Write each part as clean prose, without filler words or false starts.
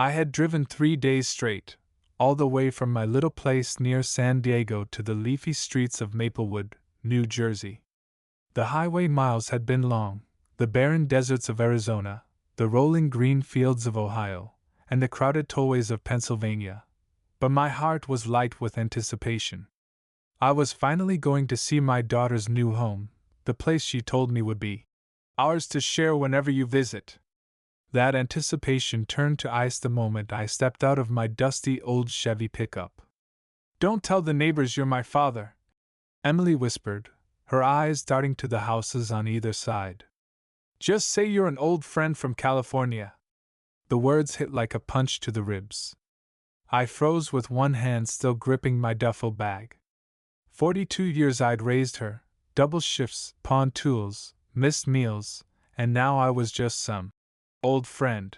I had driven 3 days straight, all the way from my little place near San Diego to the leafy streets of Maplewood, New Jersey. The highway miles had been long, the barren deserts of Arizona, the rolling green fields of Ohio, and the crowded tollways of Pennsylvania, but my heart was light with anticipation. I was finally going to see my daughter's new home, the place she told me would be ours to share whenever you visit. That anticipation turned to ice the moment I stepped out of my dusty old Chevy pickup. "Don't tell the neighbors you're my father," Emily whispered, her eyes darting to the houses on either side. "Just say you're an old friend from California." The words hit like a punch to the ribs. I froze with one hand still gripping my duffel bag. 42 years I'd raised her, double shifts, pawned tools, missed meals, and now I was just some old friend.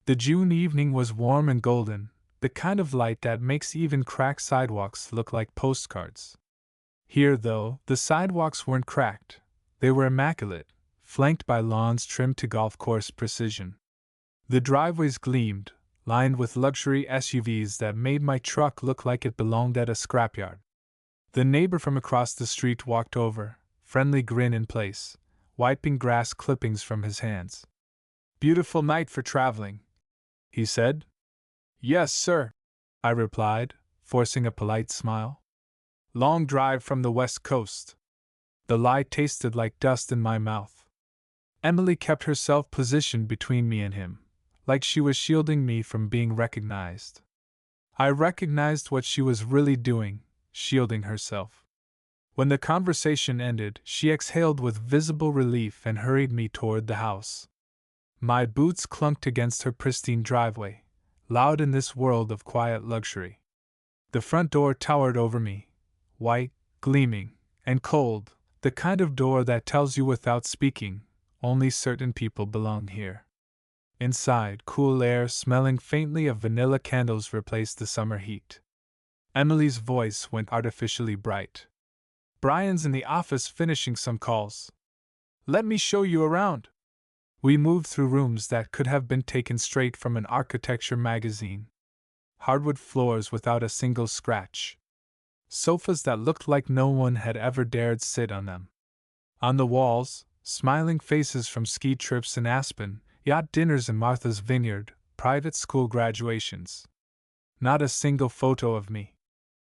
The June evening was warm and golden, the kind of light that makes even cracked sidewalks look like postcards. Here, though, the sidewalks weren't cracked, they were immaculate, flanked by lawns trimmed to golf course precision. The driveways gleamed, lined with luxury SUVs that made my truck look like it belonged at a scrapyard. The neighbor from across the street walked over, friendly grin in place, wiping grass clippings from his hands. "Beautiful night for traveling," he said. "Yes, sir," I replied, forcing a polite smile. "Long drive from the West Coast." The lie tasted like dust in my mouth. Emily kept herself positioned between me and him, like she was shielding me from being recognized. I recognized what she was really doing, shielding herself. When the conversation ended, she exhaled with visible relief and hurried me toward the house. My boots clunked against her pristine driveway, loud in this world of quiet luxury. The front door towered over me, white, gleaming, and cold, the kind of door that tells you without speaking, only certain people belong here. Inside, cool air smelling faintly of vanilla candles replaced the summer heat. Emily's voice went artificially bright. "Brian's in the office finishing some calls. Let me show you around." We moved through rooms that could have been taken straight from an architecture magazine. Hardwood floors without a single scratch. Sofas that looked like no one had ever dared sit on them. On the walls, smiling faces from ski trips in Aspen, yacht dinners in Martha's Vineyard, private school graduations. Not a single photo of me.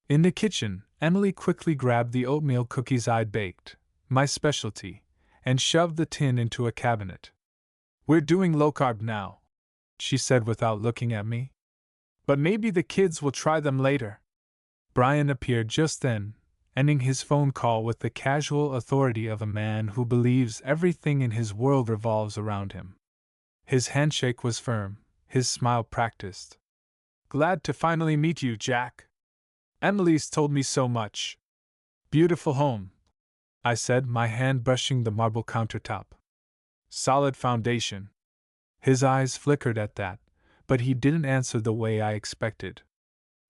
In the kitchen, Emily quickly grabbed the oatmeal cookies I'd baked, my specialty, and shoved the tin into a cabinet. "We're doing low-carb now," she said without looking at me. "But maybe the kids will try them later." Brian appeared just then, ending his phone call with the casual authority of a man who believes everything in his world revolves around him. His handshake was firm, his smile practiced. "Glad to finally meet you, Jack. Emily's told me so much." "Beautiful home," I said, my hand brushing the marble countertop. "Solid foundation." His eyes flickered at that, but he didn't answer the way I expected.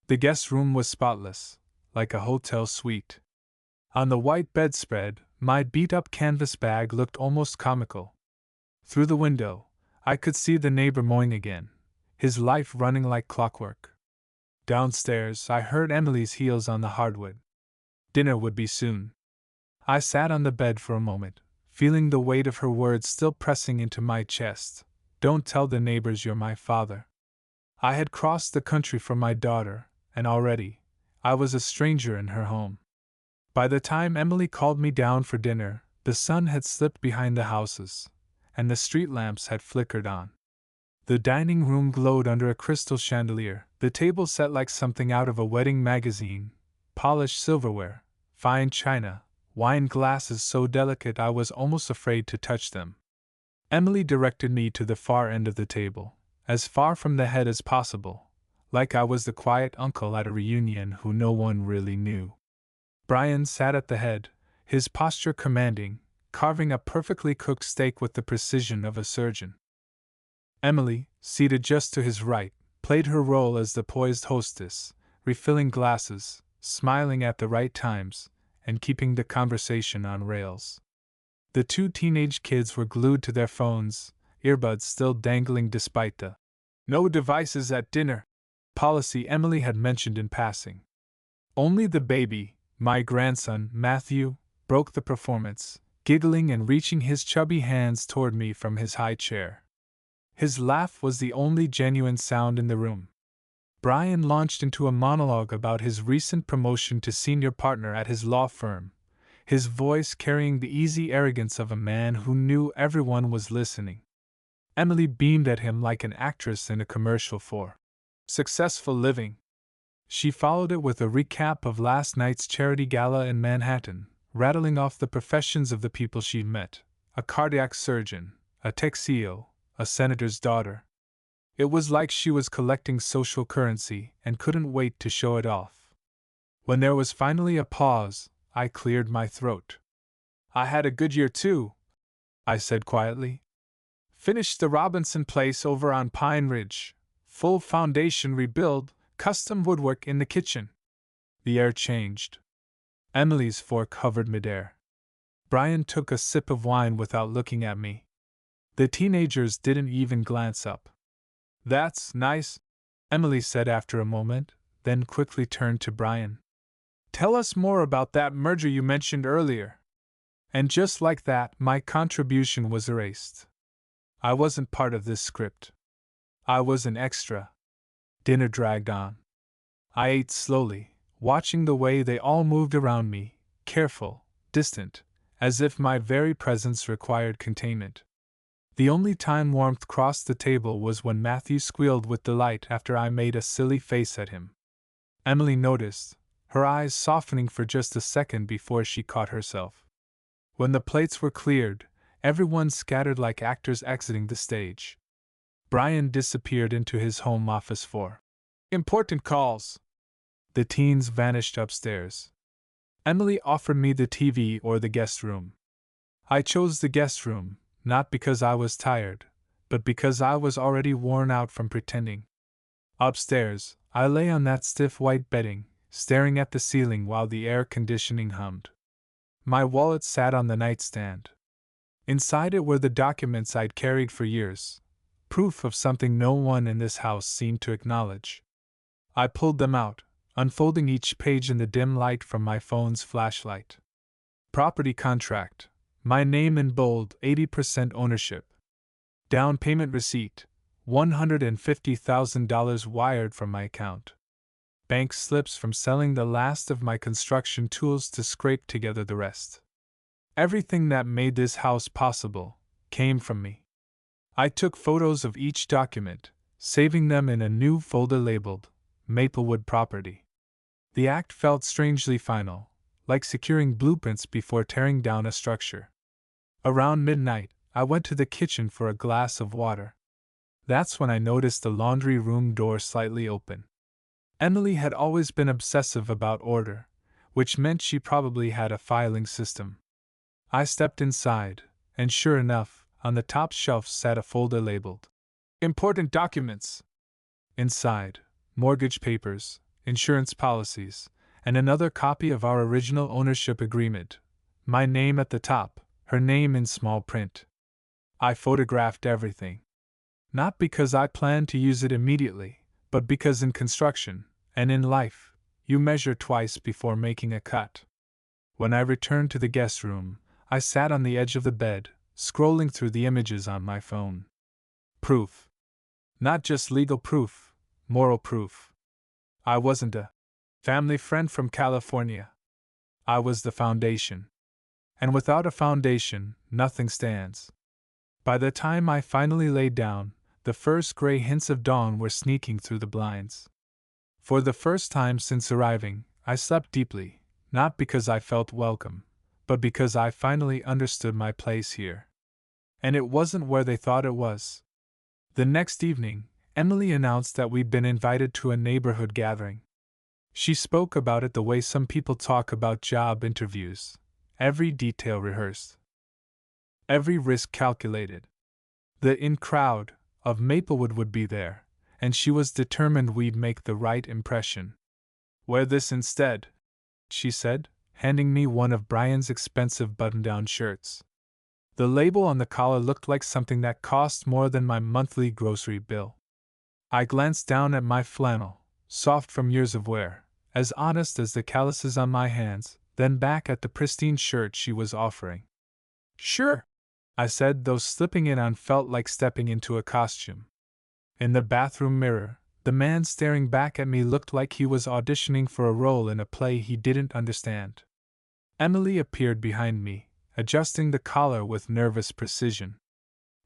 The guest room was spotless, like a hotel suite. On the white bedspread, my beat-up canvas bag looked almost comical. Through the window, I could see the neighbor mowing again, his life running like clockwork. Downstairs, I heard Emily's heels on the hardwood. Dinner would be soon. I sat on the bed for a moment, feeling the weight of her words still pressing into my chest. "Don't tell the neighbors you're my father." I had crossed the country for my daughter, and already, I was a stranger in her home. By the time Emily called me down for dinner, the sun had slipped behind the houses, and the street lamps had flickered on. The dining room glowed under a crystal chandelier, the table set like something out of a wedding magazine, polished silverware, fine china, wine glasses so delicate I was almost afraid to touch them. Emily directed me to the far end of the table, as far from the head as possible, like I was the quiet uncle at a reunion who no one really knew. Brian sat at the head, his posture commanding, carving a perfectly cooked steak with the precision of a surgeon. Emily, seated just to his right, played her role as the poised hostess, refilling glasses, smiling at the right times, and keeping the conversation on rails. The two teenage kids were glued to their phones, earbuds still dangling despite the No devices at dinner, policy Emily had mentioned in passing. Only the baby, my grandson, Matthew, broke the performance, giggling and reaching his chubby hands toward me from his high chair. His laugh was the only genuine sound in the room. Brian launched into a monologue about his recent promotion to senior partner at his law firm, his voice carrying the easy arrogance of a man who knew everyone was listening. Emily beamed at him like an actress in a commercial for successful living. She followed it with a recap of last night's charity gala in Manhattan, rattling off the professions of the people she'd met: a cardiac surgeon, a tech CEO, a senator's daughter. It was like she was collecting social currency and couldn't wait to show it off. When there was finally a pause, I cleared my throat. I had a good year too, I said quietly. Finished the Robinson place over on Pine Ridge. Full foundation rebuild, custom woodwork in the kitchen. The air changed. Emily's fork hovered midair. Brian took a sip of wine without looking at me. The teenagers didn't even glance up. That's nice, Emily said after a moment, then quickly turned to Brian. Tell us more about that merger you mentioned earlier. And just like that, my contribution was erased. I wasn't part of this script. I was an extra. Dinner dragged on. I ate slowly, watching the way they all moved around me, careful, distant, as if my very presence required containment. The only time warmth crossed the table was when Matthew squealed with delight after I made a silly face at him. Emily noticed, her eyes softening for just a second before she caught herself. When the plates were cleared, everyone scattered like actors exiting the stage. Brian disappeared into his home office for important calls. The teens vanished upstairs. Emily offered me the TV or the guest room. I chose the guest room, not because I was tired, but because I was already worn out from pretending. Upstairs, I lay on that stiff white bedding, staring at the ceiling while the air conditioning hummed. My wallet sat on the nightstand. Inside it were the documents I'd carried for years, proof of something no one in this house seemed to acknowledge. I pulled them out, unfolding each page in the dim light from my phone's flashlight. Property contract, my name in bold, 80% ownership. Down payment receipt, $150,000 wired from my account. Bank slips from selling the last of my construction tools to scrape together the rest. Everything that made this house possible came from me. I took photos of each document, saving them in a new folder labeled Maplewood Property. The act felt strangely final, like securing blueprints before tearing down a structure. Around midnight, I went to the kitchen for a glass of water. That's when I noticed the laundry room door slightly open. Emily had always been obsessive about order, which meant she probably had a filing system. I stepped inside, and sure enough, on the top shelf sat a folder labeled Important Documents. Inside, mortgage papers, insurance policies, and another copy of our original ownership agreement. My name at the top, her name in small print. I photographed everything. Not because I planned to use it immediately, but because in construction, and in life, you measure twice before making a cut. When I returned to the guest room, I sat on the edge of the bed, scrolling through the images on my phone. Proof. Not just legal proof, moral proof. I wasn't a family friend from California. I was the foundation. And without a foundation, nothing stands. By the time I finally laid down, the first gray hints of dawn were sneaking through the blinds. For the first time since arriving, I slept deeply, not because I felt welcome, but because I finally understood my place here. And it wasn't where they thought it was. The next evening, Emily announced that we'd been invited to a neighborhood gathering. She spoke about it the way some people talk about job interviews, every detail rehearsed, every risk calculated. The in crowd of Maplewood would be there, and she was determined we'd make the right impression. Wear this instead, she said, handing me one of Brian's expensive button-down shirts. The label on the collar looked like something that cost more than my monthly grocery bill. I glanced down at my flannel, soft from years of wear, as honest as the calluses on my hands, then back at the pristine shirt she was offering. Sure, I said, though slipping it on felt like stepping into a costume. In the bathroom mirror, the man staring back at me looked like he was auditioning for a role in a play he didn't understand. Emily appeared behind me, adjusting the collar with nervous precision.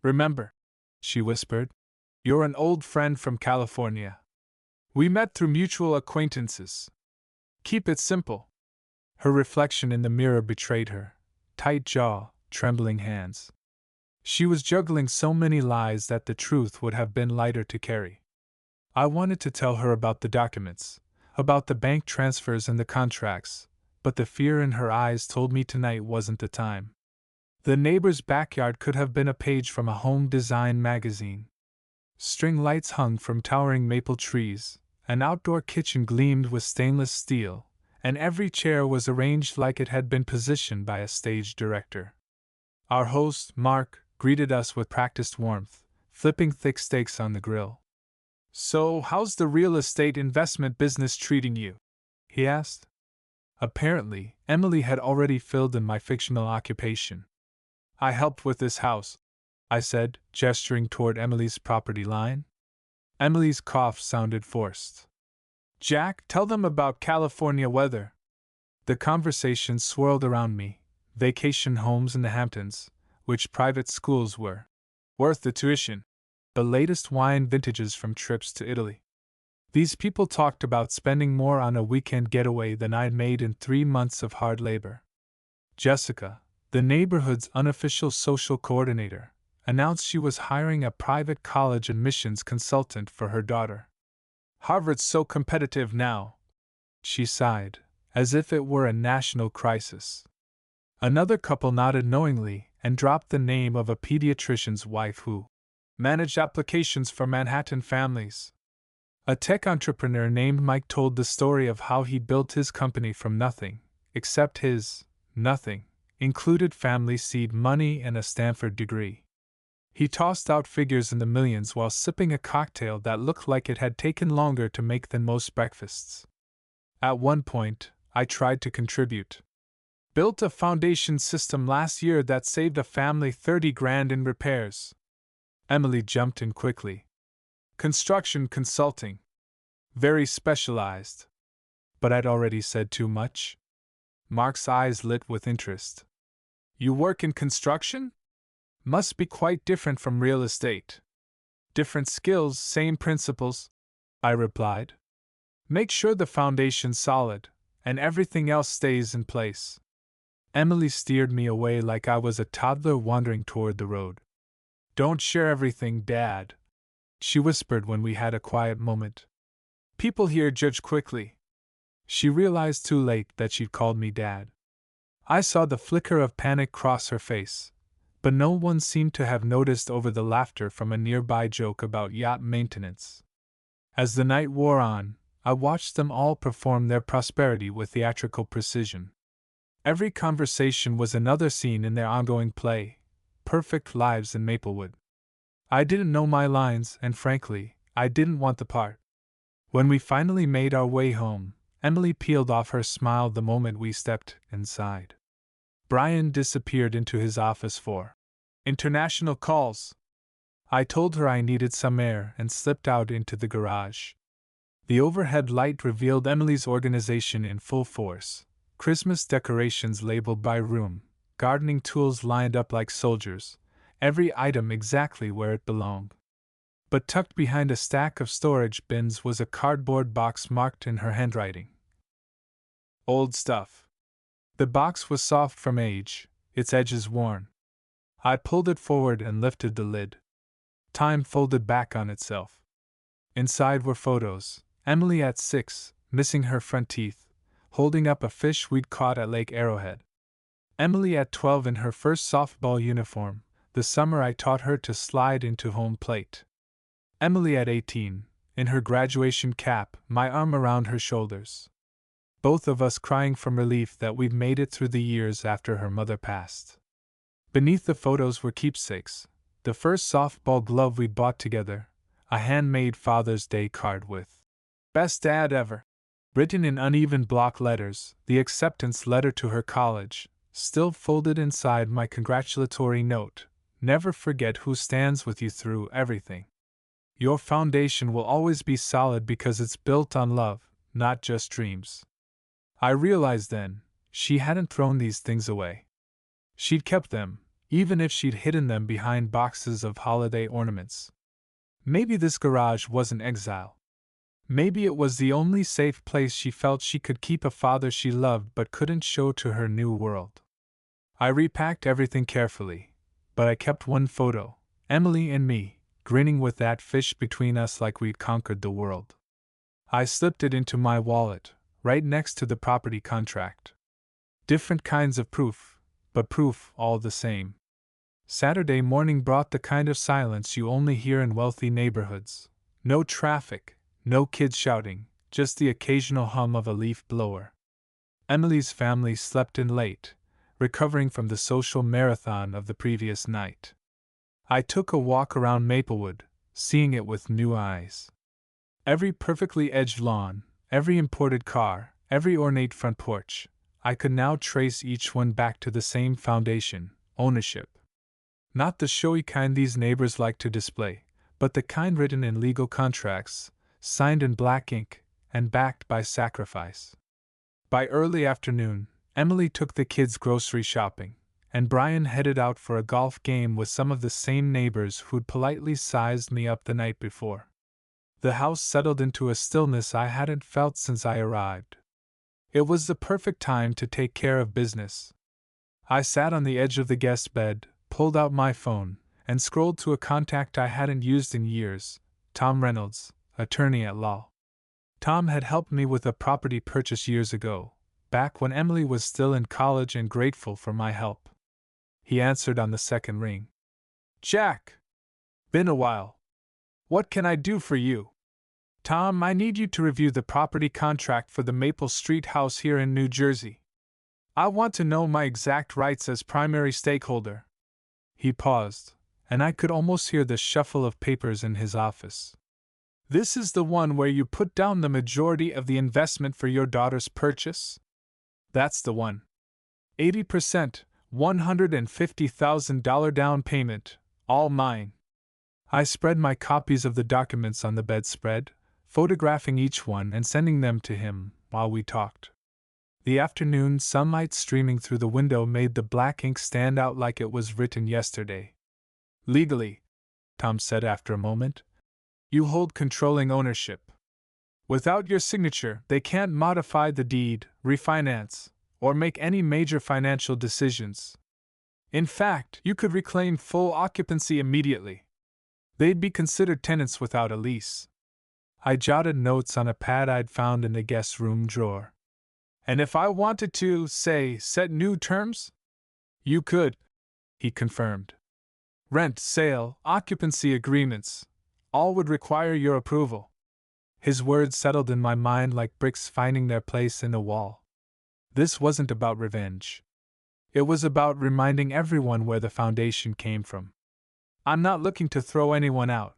Remember, she whispered, you're an old friend from California. We met through mutual acquaintances. Keep it simple. Her reflection in the mirror betrayed her. Tight jaw, trembling hands. She was juggling so many lies that the truth would have been lighter to carry. I wanted to tell her about the documents, about the bank transfers and the contracts, but the fear in her eyes told me tonight wasn't the time. The neighbor's backyard could have been a page from a home design magazine. String lights hung from towering maple trees, an outdoor kitchen gleamed with stainless steel, and every chair was arranged like it had been positioned by a stage director. Our host, Mark, greeted us with practiced warmth, flipping thick steaks on the grill. So, how's the real estate investment business treating you? He asked. Apparently, Emily had already filled in my fictional occupation. I helped with this house, I said, gesturing toward Emily's property line. Emily's cough sounded forced. Jack, tell them about California weather. The conversation swirled around me. Vacation homes in the Hamptons, which private schools were worth the tuition, the latest wine vintages from trips to Italy. These people talked about spending more on a weekend getaway than I'd made in 3 months of hard labor. Jessica, the neighborhood's unofficial social coordinator, announced she was hiring a private college admissions consultant for her daughter. Harvard's so competitive now, she sighed, as if it were a national crisis. Another couple nodded knowingly and dropped the name of a pediatrician's wife who managed applications for Manhattan families. A tech entrepreneur named Mike told the story of how he built his company from nothing, except his nothing included family seed money and a Stanford degree. He tossed out figures in the millions while sipping a cocktail that looked like it had taken longer to make than most breakfasts. At one point, I tried to contribute. Built a foundation system last year that saved a family $30,000 in repairs. Emily jumped in quickly. Construction consulting. Very specialized. But I'd already said too much. Mark's eyes lit with interest. You work in construction? Must be quite different from real estate. Different skills, same principles, I replied. Make sure the foundation's solid, and everything else stays in place. Emily steered me away like I was a toddler wandering toward the road. Don't share everything, Dad, she whispered when we had a quiet moment. People here judge quickly. She realized too late that she'd called me Dad. I saw the flicker of panic cross her face, but no one seemed to have noticed over the laughter from a nearby joke about yacht maintenance. As the night wore on, I watched them all perform their prosperity with theatrical precision. Every conversation was another scene in their ongoing play, Perfect Lives in Maplewood. I didn't know my lines, and frankly, I didn't want the part. When we finally made our way home, Emily peeled off her smile the moment we stepped inside. Brian disappeared into his office for international calls. I told her I needed some air and slipped out into the garage. The overhead light revealed Emily's organization in full force. Christmas decorations labeled by room, gardening tools lined up like soldiers, every item exactly where it belonged. But tucked behind a stack of storage bins was a cardboard box marked in her handwriting. Old stuff. The box was soft from age, its edges worn. I pulled it forward and lifted the lid. Time folded back on itself. Inside were photos, Emily at 6, missing her front teeth, holding up a fish we'd caught at Lake Arrowhead. Emily at 12 in her first softball uniform, the summer I taught her to slide into home plate. Emily at 18, in her graduation cap, my arm around her shoulders. Both of us crying from relief that we'd made it through the years after her mother passed. Beneath the photos were keepsakes, the first softball glove we'd bought together, a handmade Father's Day card with "Best Dad Ever" written in uneven block letters, the acceptance letter to her college, still folded inside my congratulatory note. Never forget who stands with you through everything. Your foundation will always be solid because it's built on love, not just dreams. I realized then, she hadn't thrown these things away. She'd kept them, even if she'd hidden them behind boxes of holiday ornaments. Maybe this garage wasn't exile. Maybe it was the only safe place she felt she could keep a father she loved but couldn't show to her new world. I repacked everything carefully, but I kept one photo, Emily and me, grinning with that fish between us like we'd conquered the world. I slipped it into my wallet, right next to the property contract. Different kinds of proof, but proof all the same. Saturday morning brought the kind of silence you only hear in wealthy neighborhoods. No traffic, no kids shouting, just the occasional hum of a leaf blower. Emily's family slept in late, recovering from the social marathon of the previous night. I took a walk around Maplewood, seeing it with new eyes. Every perfectly edged lawn, every imported car, every ornate front porch, I could now trace each one back to the same foundation, ownership. Not the showy kind these neighbors like to display, but the kind written in legal contracts, signed in black ink, and backed by sacrifice. By early afternoon, Emily took the kids grocery shopping, and Brian headed out for a golf game with some of the same neighbors who'd politely sized me up the night before. The house settled into a stillness I hadn't felt since I arrived. It was the perfect time to take care of business. I sat on the edge of the guest bed, pulled out my phone, and scrolled to a contact I hadn't used in years, Tom Reynolds, attorney at law. Tom had helped me with a property purchase years ago, back when Emily was still in college, and grateful for my help. He answered on the second ring. "Jack! Been a while. What can I do for you?" "Tom, I need you to review the property contract for the Maple Street house here in New Jersey. I want to know my exact rights as primary stakeholder." He paused, and I could almost hear the shuffle of papers in his office. "This is the one where you put down the majority of the investment for your daughter's purchase?" "That's the one. 80%, $150,000 down payment, all mine." I spread my copies of the documents on the bedspread, photographing each one and sending them to him while we talked. The afternoon sunlight streaming through the window made the black ink stand out like it was written yesterday. "Legally," Tom said after a moment, "you hold controlling ownership. Without your signature, they can't modify the deed, refinance, or make any major financial decisions. In fact, you could reclaim full occupancy immediately. They'd be considered tenants without a lease." I jotted notes on a pad I'd found in the guest room drawer. "And if I wanted to, say, set new terms?" "You could," he confirmed. "Rent, sale, occupancy agreements, all would require your approval." His words settled in my mind like bricks finding their place in a wall. This wasn't about revenge. It was about reminding everyone where the foundation came from. "I'm not looking to throw anyone out,"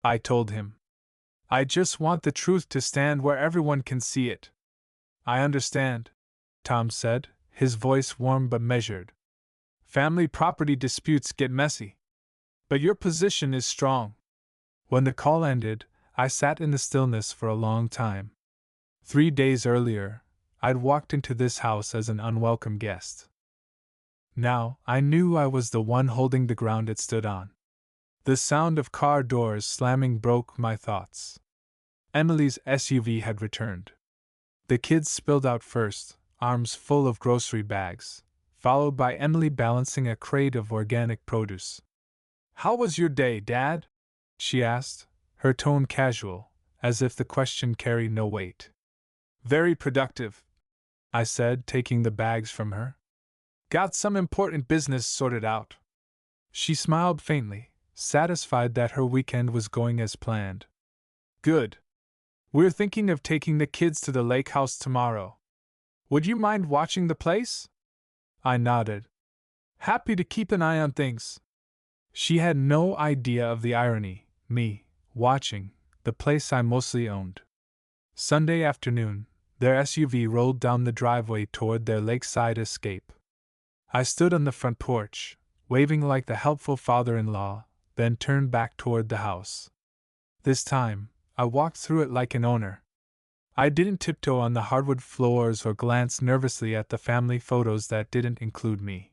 I told him. "I just want the truth to stand where everyone can see it." "I understand," Tom said, his voice warm but measured. "Family property disputes get messy. But your position is strong." When the call ended, I sat in the stillness for a long time. 3 days earlier, I'd walked into this house as an unwelcome guest. Now, I knew I was the one holding the ground it stood on. The sound of car doors slamming broke my thoughts. Emily's SUV had returned. The kids spilled out first, arms full of grocery bags, followed by Emily balancing a crate of organic produce. "How was your day, Dad?" she asked, her tone casual, as if the question carried no weight. "Very productive," I said, taking the bags from her. "Got some important business sorted out." She smiled faintly, satisfied that her weekend was going as planned. "Good. We're thinking of taking the kids to the lake house tomorrow. Would you mind watching the place?" I nodded. "Happy to keep an eye on things." She had no idea of the irony, me, watching, the place I mostly owned. Sunday afternoon, their SUV rolled down the driveway toward their lakeside escape. I stood on the front porch, waving like the helpful father-in-law, then turned back toward the house. This time, I walked through it like an owner. I didn't tiptoe on the hardwood floors or glance nervously at the family photos that didn't include me.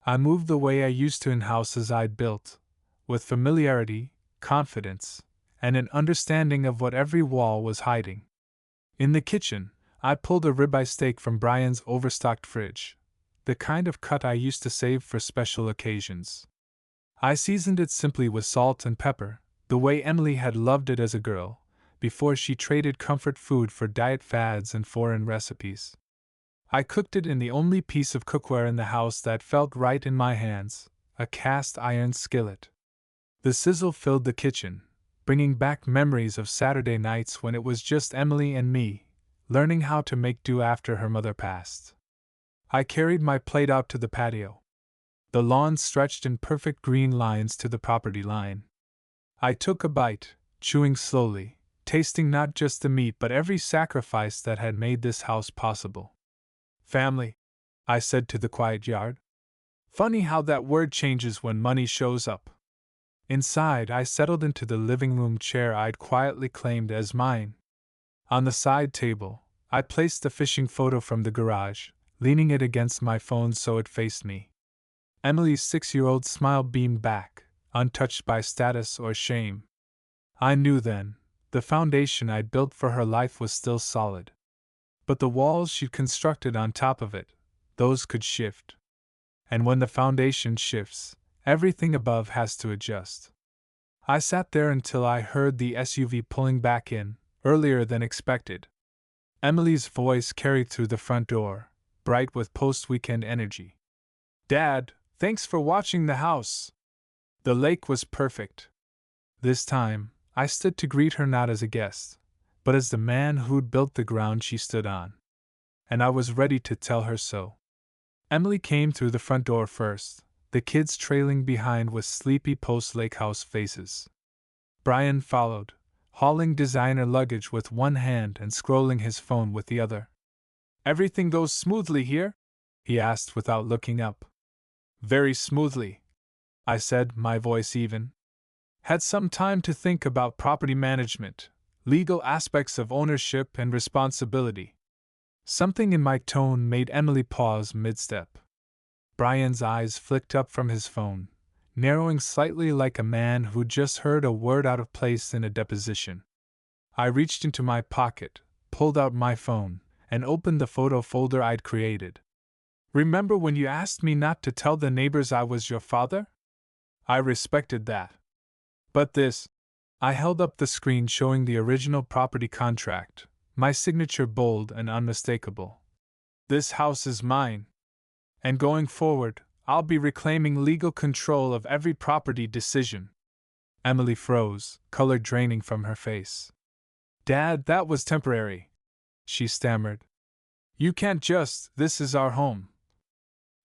I moved the way I used to in houses I'd built, with familiarity, confidence, and an understanding of what every wall was hiding. In the kitchen, I pulled a ribeye steak from Brian's overstocked fridge, the kind of cut I used to save for special occasions. I seasoned it simply with salt and pepper, the way Emily had loved it as a girl, before she traded comfort food for diet fads and foreign recipes. I cooked it in the only piece of cookware in the house that felt right in my hands, a cast iron skillet. The sizzle filled the kitchen, bringing back memories of Saturday nights when it was just Emily and me, learning how to make do after her mother passed. I carried my plate out to the patio. The lawn stretched in perfect green lines to the property line. I took a bite, chewing slowly, tasting not just the meat but every sacrifice that had made this house possible. Family, I said to the quiet yard. Funny how that word changes when money shows up. Inside, I settled into the living room chair I'd quietly claimed as mine. On the side table, I placed the fishing photo from the garage, leaning it against my phone so it faced me. Emily's 6-year-old smile beamed back, untouched by status or shame. I knew then, the foundation I'd built for her life was still solid. But the walls she'd constructed on top of it, those could shift. And when the foundation shifts, everything above has to adjust. I sat there until I heard the SUV pulling back in, earlier than expected. Emily's voice carried through the front door, bright with post-weekend energy. Dad, thanks for watching the house. The lake was perfect. This time, I stood to greet her not as a guest, but as the man who'd built the ground she stood on. And I was ready to tell her so. Emily came through the front door first, the kids trailing behind with sleepy post-lake house faces. Brian followed, hauling designer luggage with one hand and scrolling his phone with the other. Everything goes smoothly here? He asked without looking up. Very smoothly, I said, my voice even. Had some time to think about property management, legal aspects of ownership and responsibility. Something in my tone made Emily pause mid-step. Brian's eyes flicked up from his phone, narrowing slightly like a man who'd just heard a word out of place in a deposition. I reached into my pocket, pulled out my phone, and opened the photo folder I'd created. Remember when you asked me not to tell the neighbors I was your father? I respected that. But this, I held up the screen showing the original property contract, my signature bold and unmistakable. This house is mine. And going forward, I'll be reclaiming legal control of every property decision. Emily froze, color draining from her face. Dad, that was temporary, she stammered. You can't just, this is our home.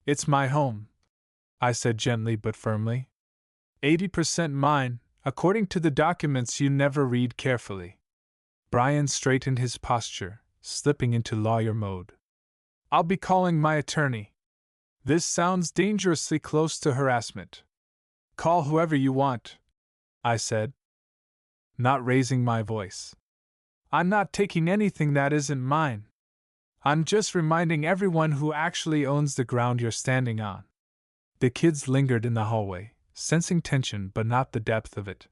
It's my home, I said gently but firmly. 80% mine, according to the documents you never read carefully. Brian straightened his posture, slipping into lawyer mode. I'll be calling my attorney. This sounds dangerously close to harassment. Call whoever you want, I said, not raising my voice. I'm not taking anything that isn't mine. I'm just reminding everyone who actually owns the ground you're standing on. The kids lingered in the hallway, sensing tension but not the depth of it.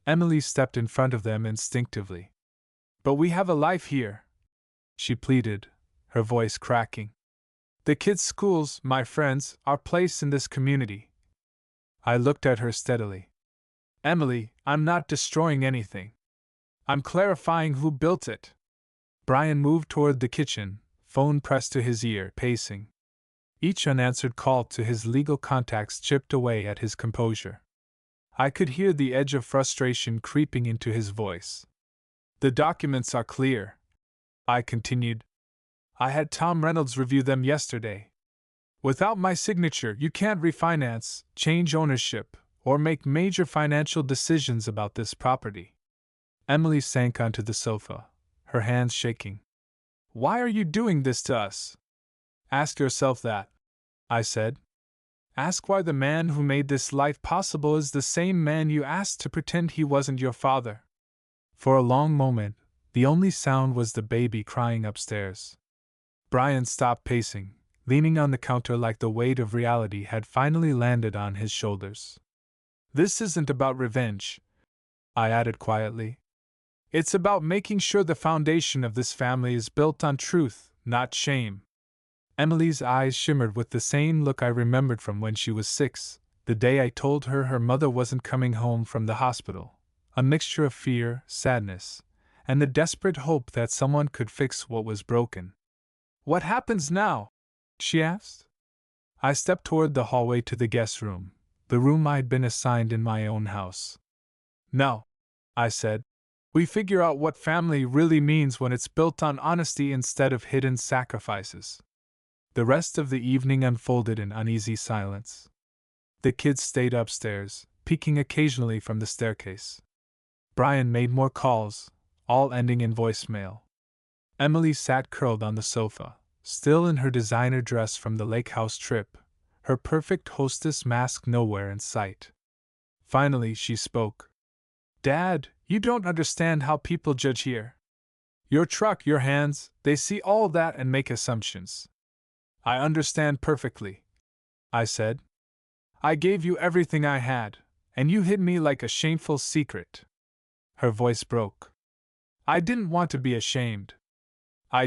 Emily stepped in front of them instinctively. But we have a life here, she pleaded, her voice cracking. The kids' schools, my friends, our place in this community. I looked at her steadily. Emily, I'm not destroying anything. I'm clarifying who built it. Brian moved toward the kitchen, phone pressed to his ear, pacing. Each unanswered call to his legal contacts chipped away at his composure. I could hear the edge of frustration creeping into his voice. The documents are clear, I continued. I had Tom Reynolds review them yesterday. Without my signature, you can't refinance, change ownership, or make major financial decisions about this property. Emily sank onto the sofa, her hands shaking. Why are you doing this to us? Ask yourself that, I said. Ask why the man who made this life possible is the same man you asked to pretend he wasn't your father. For a long moment, the only sound was the baby crying upstairs. Brian stopped pacing, leaning on the counter like the weight of reality had finally landed on his shoulders. This isn't about revenge, I added quietly. It's about making sure the foundation of this family is built on truth, not shame. Emily's eyes shimmered with the same look I remembered from when she was 6, the day I told her her mother wasn't coming home from the hospital, a mixture of fear, sadness, and the desperate hope that someone could fix what was broken. What happens now? She asked. I stepped toward the hallway to the guest room, the room I'd been assigned in my own house. No, I said. We figure out what family really means when it's built on honesty instead of hidden sacrifices. The rest of the evening unfolded in uneasy silence. The kids stayed upstairs, peeking occasionally from the staircase. Brian made more calls, all ending in voicemail. Emily sat curled on the sofa, still in her designer dress from the lake house trip, her perfect hostess mask nowhere in sight. Finally, she spoke. Dad, you don't understand how people judge here. Your truck, your hands, they see all that and make assumptions. I understand perfectly, I said. I gave you everything I had, and you hid me like a shameful secret. Her voice broke. I didn't want to be ashamed. I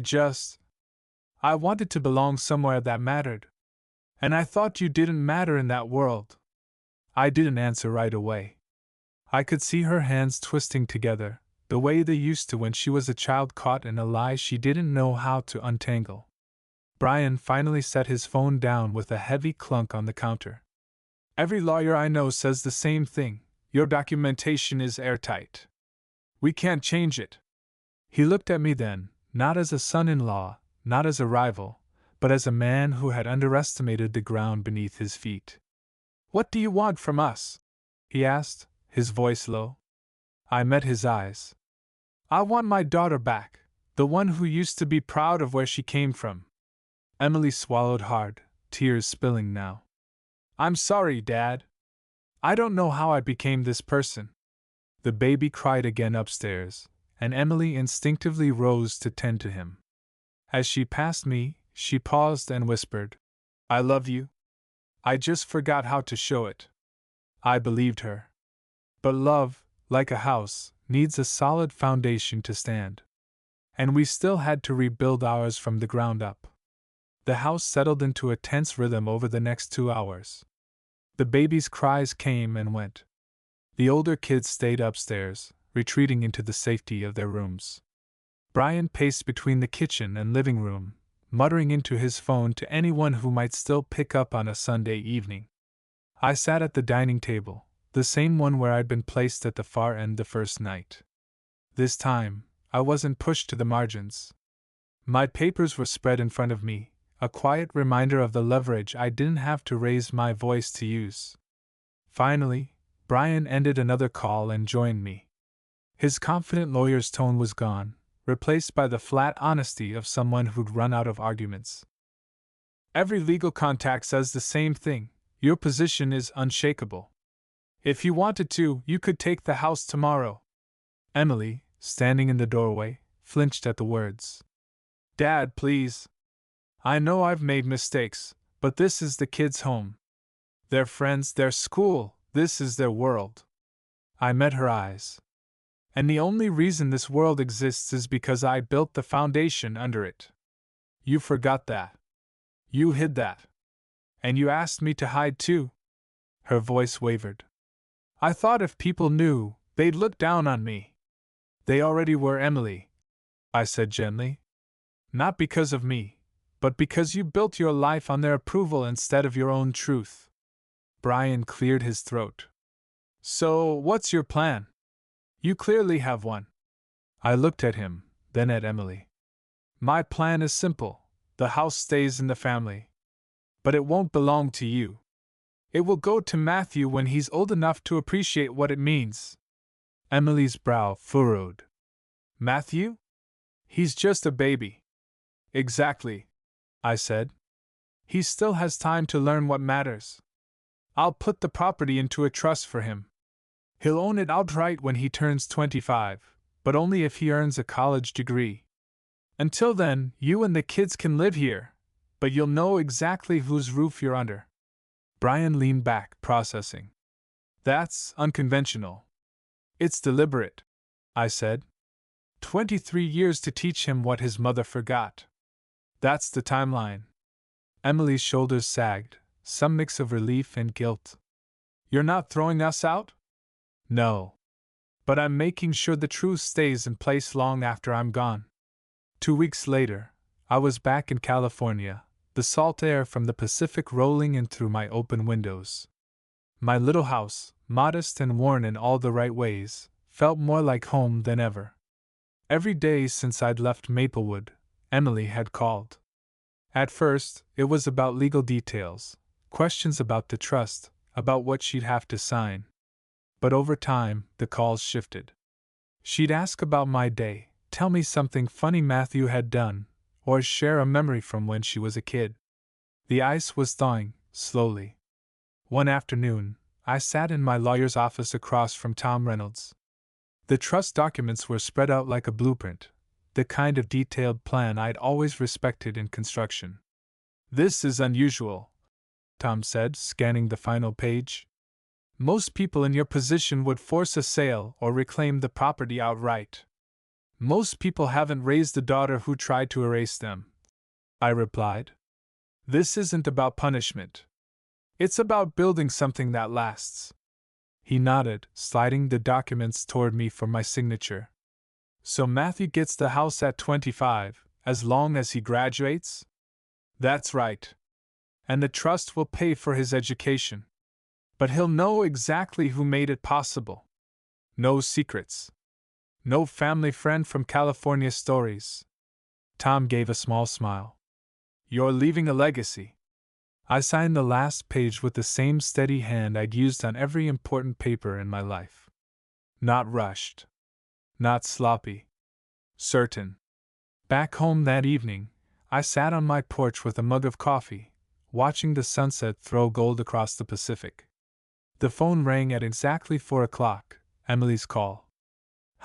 wanted to belong somewhere that mattered. And I thought you didn't matter in that world. I didn't answer right away. I could see her hands twisting together, the way they used to when she was a child caught in a lie she didn't know how to untangle. Brian finally set his phone down with a heavy clunk on the counter. Every lawyer I know says the same thing. Your documentation is airtight. We can't change it. He looked at me then, not as a son-in-law, not as a rival, but as a man who had underestimated the ground beneath his feet. What do you want from us? He asked, his voice low. I met his eyes. I want my daughter back, the one who used to be proud of where she came from. Emily swallowed hard, tears spilling now. I'm sorry, Dad. I don't know how I became this person. The baby cried again upstairs, and Emily instinctively rose to tend to him. As she passed me, she paused and whispered, I love you. I just forgot how to show it. I believed her. But love, like a house, needs a solid foundation to stand. And we still had to rebuild ours from the ground up. The house settled into a tense rhythm over the next 2 hours. The baby's cries came and went. The older kids stayed upstairs, retreating into the safety of their rooms. Brian paced between the kitchen and living room, muttering into his phone to anyone who might still pick up on a Sunday evening. I sat at the dining table, the same one where I'd been placed at the far end the first night. This time, I wasn't pushed to the margins. My papers were spread in front of me, a quiet reminder of the leverage I didn't have to raise my voice to use. Finally, Brian ended another call and joined me. His confident lawyer's tone was gone, replaced by the flat honesty of someone who'd run out of arguments. Every legal contact says the same thing. Your position is unshakable. If you wanted to, you could take the house tomorrow. Emily, standing in the doorway, flinched at the words. Dad, please. I know I've made mistakes, but this is the kids' home. Their friends, their school, this is their world. I met her eyes. And the only reason this world exists is because I built the foundation under it. You forgot that. You hid that. And you asked me to hide too. Her voice wavered. I thought if people knew, they'd look down on me. They already were, Emily, I said gently. Not because of me, but because you built your life on their approval instead of your own truth. Brian cleared his throat. So, what's your plan? You clearly have one. I looked at him, then at Emily. My plan is simple. The house stays in the family. But it won't belong to you. It will go to Matthew when he's old enough to appreciate what it means. Emily's brow furrowed. Matthew? He's just a baby. Exactly, I said. He still has time to learn what matters. I'll put the property into a trust for him. He'll own it outright when he turns 25, but only if he earns a college degree. Until then, you and the kids can live here, but you'll know exactly whose roof you're under. Brian leaned back, processing. That's unconventional. It's deliberate, I said. 23 years to teach him what his mother forgot. That's the timeline. Emily's shoulders sagged, some mix of relief and guilt. You're not throwing us out? No. But I'm making sure the truth stays in place long after I'm gone. 2 weeks later, I was back in California, the salt air from the Pacific rolling in through my open windows. My little house, modest and worn in all the right ways, felt more like home than ever. Every day since I'd left Maplewood, Emily had called. At first, it was about legal details, questions about the trust, about what she'd have to sign. But over time, the calls shifted. She'd ask about my day, tell me something funny Matthew had done, or share a memory from when she was a kid. The ice was thawing, slowly. One afternoon, I sat in my lawyer's office across from Tom Reynolds. The trust documents were spread out like a blueprint, the kind of detailed plan I'd always respected in construction. This is unusual, Tom said, scanning the final page. Most people in your position would force a sale or reclaim the property outright. Most people haven't raised a daughter who tried to erase them, I replied. This isn't about punishment. It's about building something that lasts. He nodded, sliding the documents toward me for my signature. So Matthew gets the house at 25, as long as he graduates? That's right. And the trust will pay for his education. But he'll know exactly who made it possible. No secrets. No family friend from California stories. Tom gave a small smile. You're leaving a legacy. I signed the last page with the same steady hand I'd used on every important paper in my life. Not rushed. Not sloppy. Certain. Back home that evening, I sat on my porch with a mug of coffee, watching the sunset throw gold across the Pacific. The phone rang at exactly 4 o'clock, Emily's call.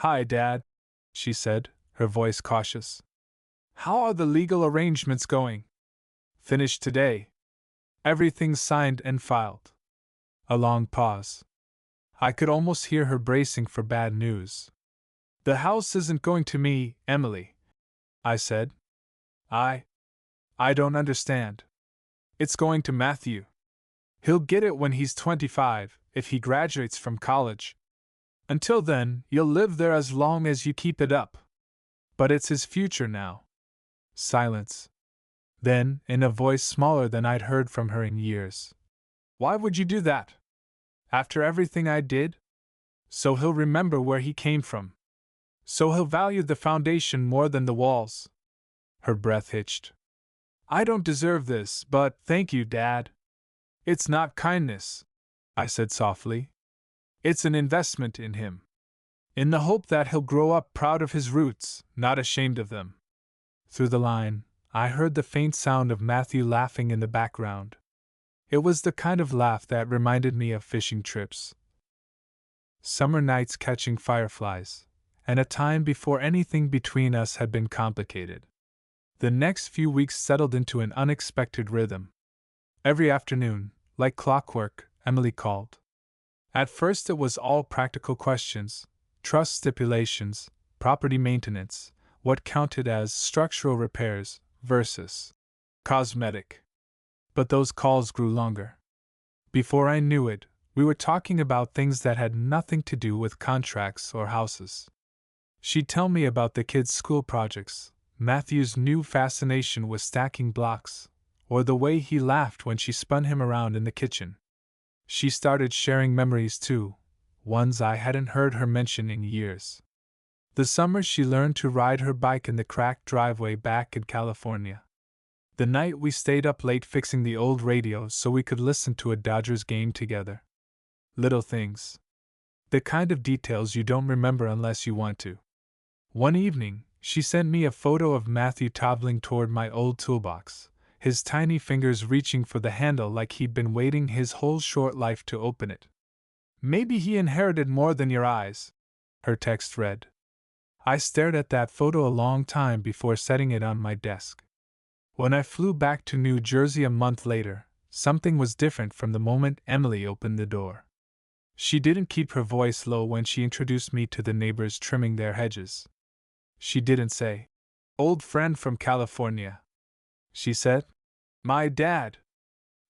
Hi, Dad, she said, her voice cautious. How are the legal arrangements going? Finished today. Everything's signed and filed. A long pause. I could almost hear her bracing for bad news. The house isn't going to me, Emily, I said. I don't understand. It's going to Matthew. He'll get it when he's 25, if he graduates from college. Until then, you'll live there as long as you keep it up. But it's his future now. Silence. Then, in a voice smaller than I'd heard from her in years. Why would you do that? After everything I did? So he'll remember where he came from. So he'll value the foundation more than the walls. Her breath hitched. I don't deserve this, but thank you, Dad. It's not kindness, I said softly. It's an investment in him. In the hope that he'll grow up proud of his roots, not ashamed of them. Through the line, I heard the faint sound of Matthew laughing in the background. It was the kind of laugh that reminded me of fishing trips. Summer nights catching fireflies, and a time before anything between us had been complicated. The next few weeks settled into an unexpected rhythm. Every afternoon, like clockwork, Emily called. At first it was all practical questions, trust stipulations, property maintenance, what counted as structural repairs versus cosmetic. But those calls grew longer. Before I knew it, we were talking about things that had nothing to do with contracts or houses. She'd tell me about the kids' school projects, Matthew's new fascination with stacking blocks, or the way he laughed when she spun him around in the kitchen. She started sharing memories too, ones I hadn't heard her mention in years. The summer she learned to ride her bike in the cracked driveway back in California. The night we stayed up late fixing the old radio so we could listen to a Dodgers game together. Little things. The kind of details you don't remember unless you want to. One evening, she sent me a photo of Matthew toddling toward my old toolbox, his tiny fingers reaching for the handle like he'd been waiting his whole short life to open it. "Maybe he inherited more than your eyes," her text read. I stared at that photo a long time before setting it on my desk. When I flew back to New Jersey a month later, something was different from the moment Emily opened the door. She didn't keep her voice low when she introduced me to the neighbors trimming their hedges. She didn't say, "Old friend from California." She said, "My dad."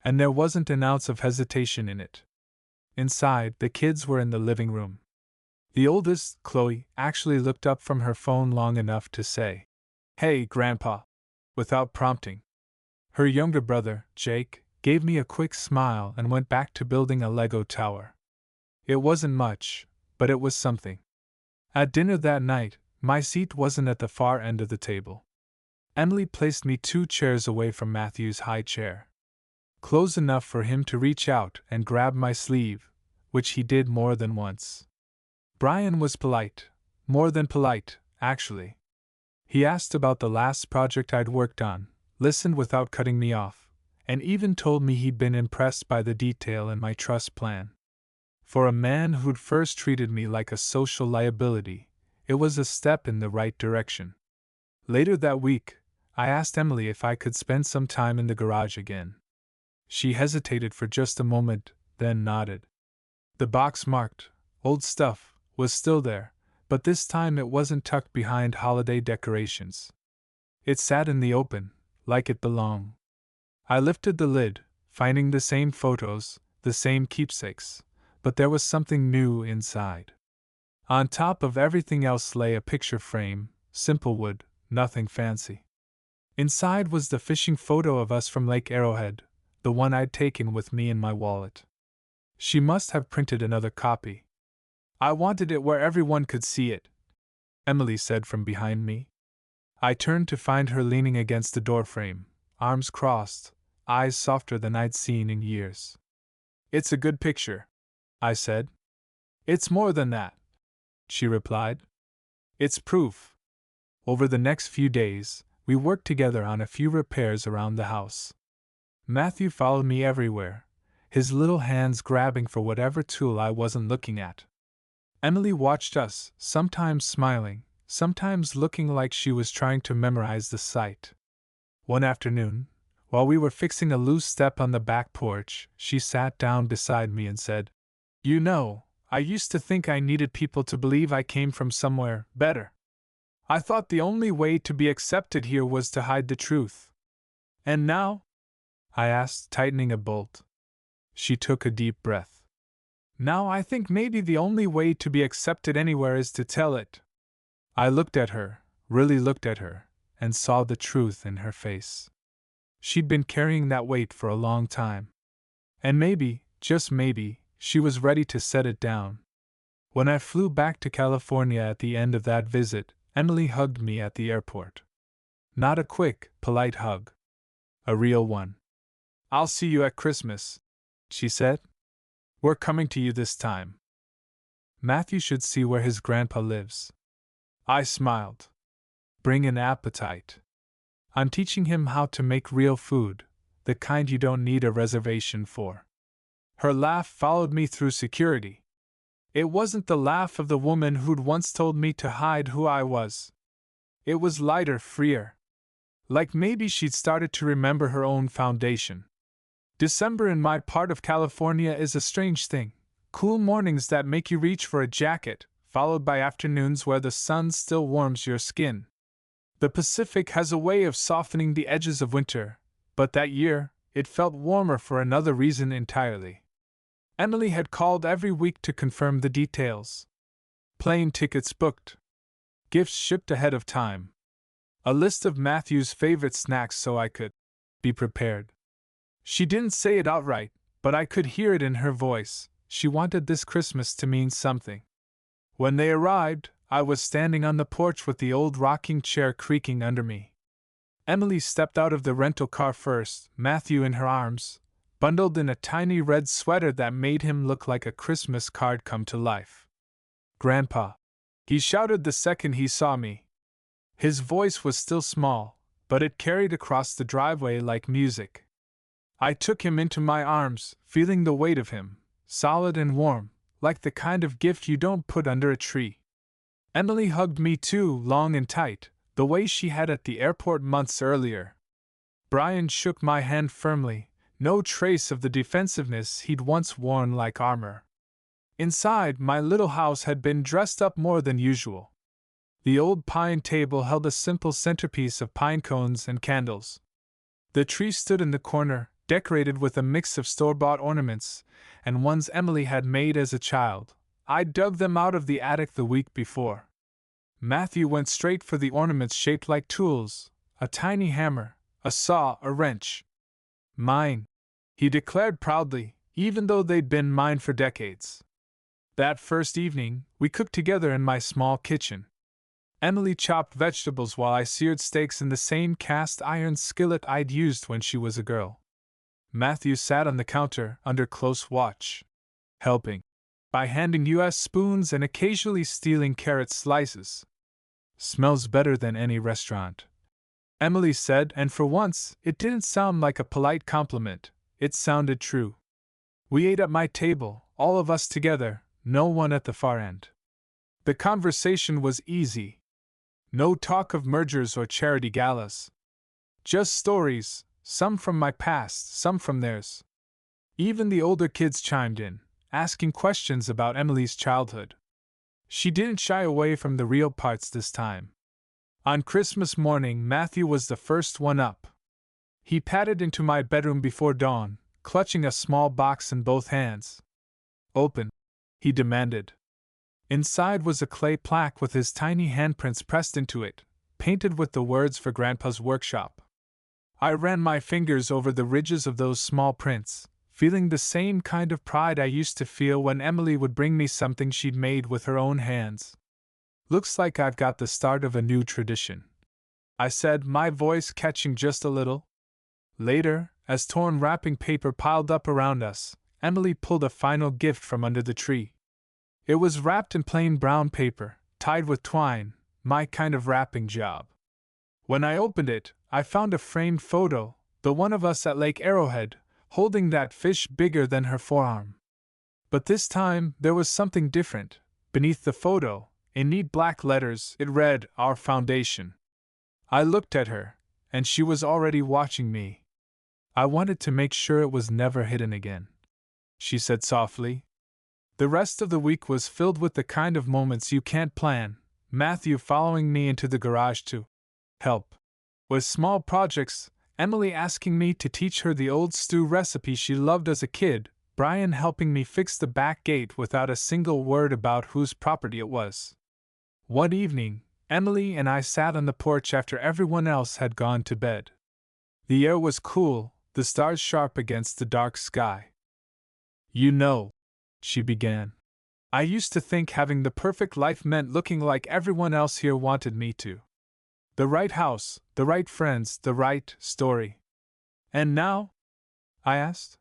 And there wasn't an ounce of hesitation in it. Inside, the kids were in the living room. The oldest, Chloe, actually looked up from her phone long enough to say, "Hey, Grandpa," without prompting. Her younger brother, Jake, gave me a quick smile and went back to building a Lego tower. It wasn't much, but it was something. At dinner that night, my seat wasn't at the far end of the table. Emily placed me 2 chairs away from Matthew's high chair. Close enough for him to reach out and grab my sleeve, which he did more than once. Brian was polite, more than polite, actually. He asked about the last project I'd worked on, listened without cutting me off, and even told me he'd been impressed by the detail in my trust plan. For a man who'd first treated me like a social liability, it was a step in the right direction. Later that week, I asked Emily if I could spend some time in the garage again. She hesitated for just a moment, then nodded. The box marked "Old Stuff" was still there, but this time it wasn't tucked behind holiday decorations. It sat in the open, like it belonged. I lifted the lid, finding the same photos, the same keepsakes, but there was something new inside. On top of everything else lay a picture frame, simple wood, nothing fancy. Inside was the fishing photo of us from Lake Arrowhead, the one I'd taken with me in my wallet. She must have printed another copy. "I wanted it where everyone could see it," Emily said from behind me. I turned to find her leaning against the doorframe, arms crossed, eyes softer than I'd seen in years. "It's a good picture," I said. "It's more than that," she replied. "It's proof." Over the next few days, we worked together on a few repairs around the house. Matthew followed me everywhere, his little hands grabbing for whatever tool I wasn't looking at. Emily watched us, sometimes smiling, sometimes looking like she was trying to memorize the sight. One afternoon, while we were fixing a loose step on the back porch, she sat down beside me and said, "You know, I used to think I needed people to believe I came from somewhere better. I thought the only way to be accepted here was to hide the truth. And now?" I asked, tightening a bolt. She took a deep breath. "Now I think maybe the only way to be accepted anywhere is to tell it." I looked at her, really looked at her, and saw the truth in her face. She'd been carrying that weight for a long time. And maybe, just maybe, she was ready to set it down. When I flew back to California at the end of that visit, Emily hugged me at the airport. Not a quick, polite hug. A real one. "I'll see you at Christmas," she said. "We're coming to you this time. Matthew should see where his grandpa lives." I smiled. "Bring an appetite. I'm teaching him how to make real food, the kind you don't need a reservation for." Her laugh followed me through security. It wasn't the laugh of the woman who'd once told me to hide who I was. It was lighter, freer. Like maybe she'd started to remember her own foundation. December in my part of California is a strange thing. Cool mornings that make you reach for a jacket, followed by afternoons where the sun still warms your skin. The Pacific has a way of softening the edges of winter, but that year, it felt warmer for another reason entirely. Emily had called every week to confirm the details. Plane tickets booked. Gifts shipped ahead of time. A list of Matthew's favorite snacks so I could be prepared. She didn't say it outright, but I could hear it in her voice. She wanted this Christmas to mean something. When they arrived, I was standing on the porch with the old rocking chair creaking under me. Emily stepped out of the rental car first, Matthew in her arms, bundled in a tiny red sweater that made him look like a Christmas card come to life. "Grandpa," he shouted the second he saw me. His voice was still small, but it carried across the driveway like music. I took him into my arms, feeling the weight of him, solid and warm, like the kind of gift you don't put under a tree. Emily hugged me too, long and tight, the way she had at the airport months earlier. Brian shook my hand firmly, no trace of the defensiveness he'd once worn like armor. Inside, my little house had been dressed up more than usual. The old pine table held a simple centerpiece of pine cones and candles. The tree stood in the corner, decorated with a mix of store-bought ornaments and ones Emily had made as a child. I dug them out of the attic the week before. Matthew went straight for the ornaments shaped like tools, a tiny hammer, a saw, a wrench. "Mine," he declared proudly, even though they'd been mine for decades. That first evening, we cooked together in my small kitchen. Emily chopped vegetables while I seared steaks in the same cast iron skillet I'd used when she was a girl. Matthew sat on the counter, under close watch, helping by handing US spoons and occasionally stealing carrot slices. "Smells better than any restaurant," Emily said, and for once, it didn't sound like a polite compliment, it sounded true. We ate at my table, all of us together, no one at the far end. The conversation was easy. No talk of mergers or charity galas. Just stories, some from my past, some from theirs. Even the older kids chimed in, asking questions about Emily's childhood. She didn't shy away from the real parts this time. On Christmas morning, Matthew was the first one up. He padded into my bedroom before dawn, clutching a small box in both hands. "Open," he demanded. Inside was a clay plaque with his tiny handprints pressed into it, painted with the words for Grandpa's workshop. I ran my fingers over the ridges of those small prints, feeling the same kind of pride I used to feel when Emily would bring me something she'd made with her own hands. "Looks like I've got the start of a new tradition," I said, my voice catching just a little. Later, as torn wrapping paper piled up around us, Emily pulled a final gift from under the tree. It was wrapped in plain brown paper, tied with twine, my kind of wrapping job. When I opened it, I found a framed photo, the one of us at Lake Arrowhead, holding that fish bigger than her forearm. But this time, there was something different. Beneath the photo, in neat black letters, it read, "Our Foundation." I looked at her, and she was already watching me. "I wanted to make sure it was never hidden again," she said softly. The rest of the week was filled with the kind of moments you can't plan, Matthew following me into the garage to help with small projects, Emily asking me to teach her the old stew recipe she loved as a kid, Brian helping me fix the back gate without a single word about whose property it was. One evening, Emily and I sat on the porch after everyone else had gone to bed. The air was cool, the stars sharp against the dark sky. "You know," she began, "I used to think having the perfect life meant looking like everyone else here wanted me to. The right house, the right friends, the right story. And now?" I asked.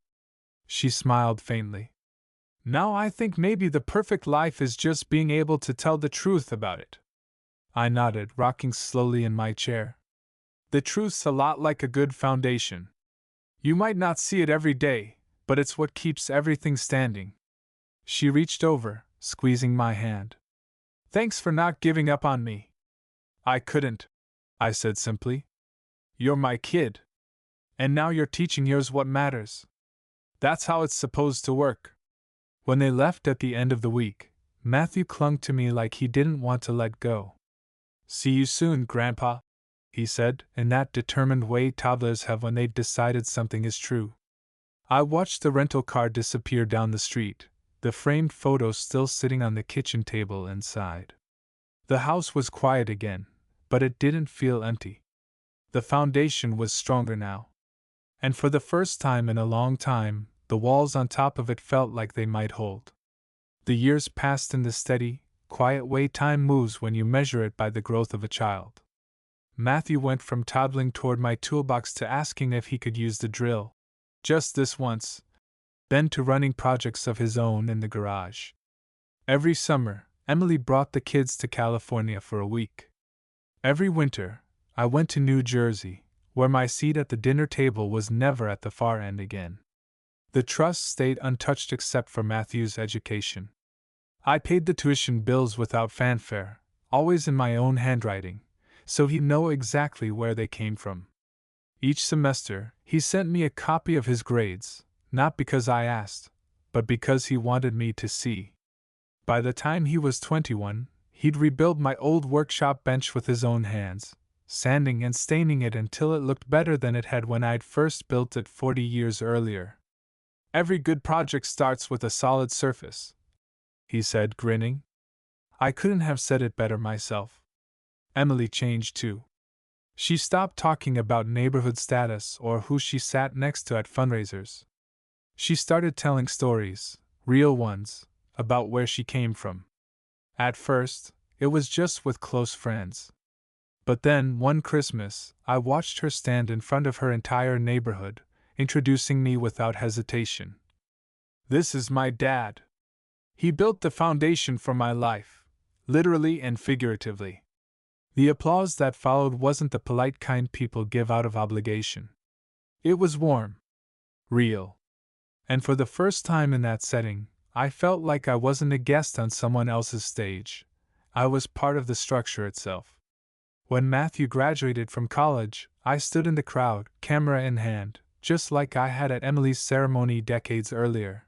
She smiled faintly. "Now I think maybe the perfect life is just being able to tell the truth about it." I nodded, rocking slowly in my chair. "The truth's a lot like a good foundation. You might not see it every day, but it's what keeps everything standing." She reached over, squeezing my hand. "Thanks for not giving up on me." "I couldn't," I said simply. "You're my kid. And now you're teaching yours what matters. That's how it's supposed to work." When they left at the end of the week, Matthew clung to me like he didn't want to let go. "See you soon, Grandpa," he said, in that determined way toddlers have when they've decided something is true. I watched the rental car disappear down the street, the framed photo still sitting on the kitchen table inside. The house was quiet again, but it didn't feel empty. The foundation was stronger now. And for the first time in a long time, the walls on top of it felt like they might hold. The years passed in the steady, quiet way time moves when you measure it by the growth of a child. Matthew went from toddling toward my toolbox to asking if he could use the drill. Just this once. Then to running projects of his own in the garage. Every summer, Emily brought the kids to California for a week. Every winter, I went to New Jersey, where my seat at the dinner table was never at the far end again. The trust stayed untouched except for Matthew's education. I paid the tuition bills without fanfare, always in my own handwriting, so he'd know exactly where they came from. Each semester, he sent me a copy of his grades, not because I asked, but because he wanted me to see. By the time he was 21, he'd rebuild my old workshop bench with his own hands, sanding and staining it until it looked better than it had when I'd first built it 40 years earlier. Every good project starts with a solid surface, he said, grinning. I couldn't have said it better myself. Emily changed too. She stopped talking about neighborhood status or who she sat next to at fundraisers. She started telling stories, real ones, about where she came from. At first, it was just with close friends. But then, one Christmas, I watched her stand in front of her entire neighborhood, introducing me without hesitation. This is my dad. He built the foundation for my life, literally and figuratively. The applause that followed wasn't the polite kind people give out of obligation. It was warm. Real. And for the first time in that setting, I felt like I wasn't a guest on someone else's stage. I was part of the structure itself. When Matthew graduated from college, I stood in the crowd, camera in hand, just like I had at Emily's ceremony decades earlier.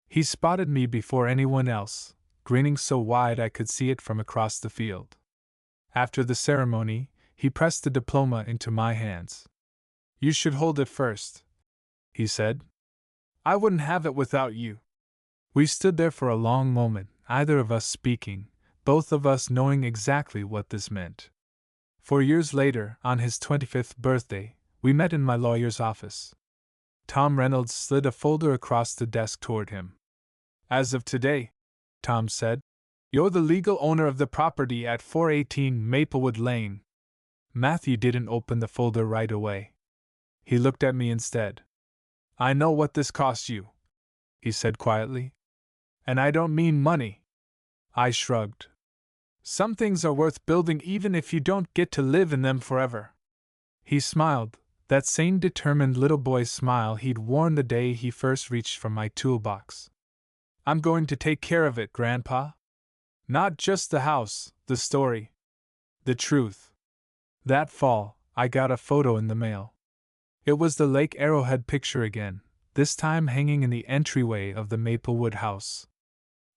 He spotted me before anyone else, grinning so wide I could see it from across the field. After the ceremony, he pressed the diploma into my hands. You should hold it first, he said. I wouldn't have it without you. We stood there for a long moment, neither of us speaking, both of us knowing exactly what this meant. 4 years later, on his 25th birthday, we met in my lawyer's office. Tom Reynolds slid a folder across the desk toward him. As of today, Tom said, you're the legal owner of the property at 418 Maplewood Lane. Matthew didn't open the folder right away. He looked at me instead. I know what this cost you, he said quietly. And I don't mean money. I shrugged. Some things are worth building even if you don't get to live in them forever. He smiled, that same determined little boy's smile he'd worn the day he first reached for my toolbox. I'm going to take care of it, Grandpa. Not just the house, the story. The truth. That fall, I got a photo in the mail. It was the Lake Arrowhead picture again, this time hanging in the entryway of the Maplewood house.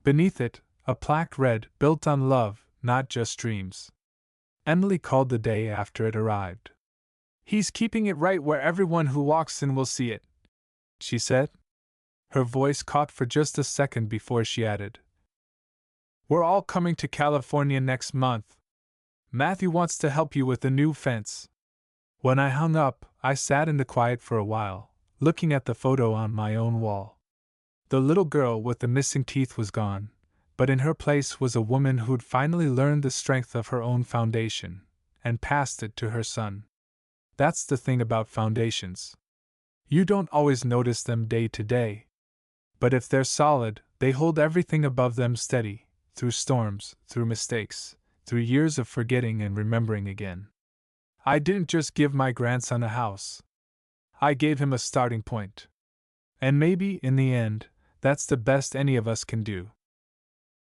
Beneath it, a plaque read, built on love, not just dreams. Emily called the day after it arrived. He's keeping it right where everyone who walks in will see it, she said. Her voice caught for just a second before she added, we're all coming to California next month. Matthew wants to help you with the new fence. When I hung up, I sat in the quiet for a while, looking at the photo on my own wall. The little girl with the missing teeth was gone, but in her place was a woman who'd finally learned the strength of her own foundation, and passed it to her son. That's the thing about foundations. You don't always notice them day to day. But if they're solid, they hold everything above them steady, through storms, through mistakes, through years of forgetting and remembering again. I didn't just give my grandson a house. I gave him a starting point. And maybe, in the end, that's the best any of us can do.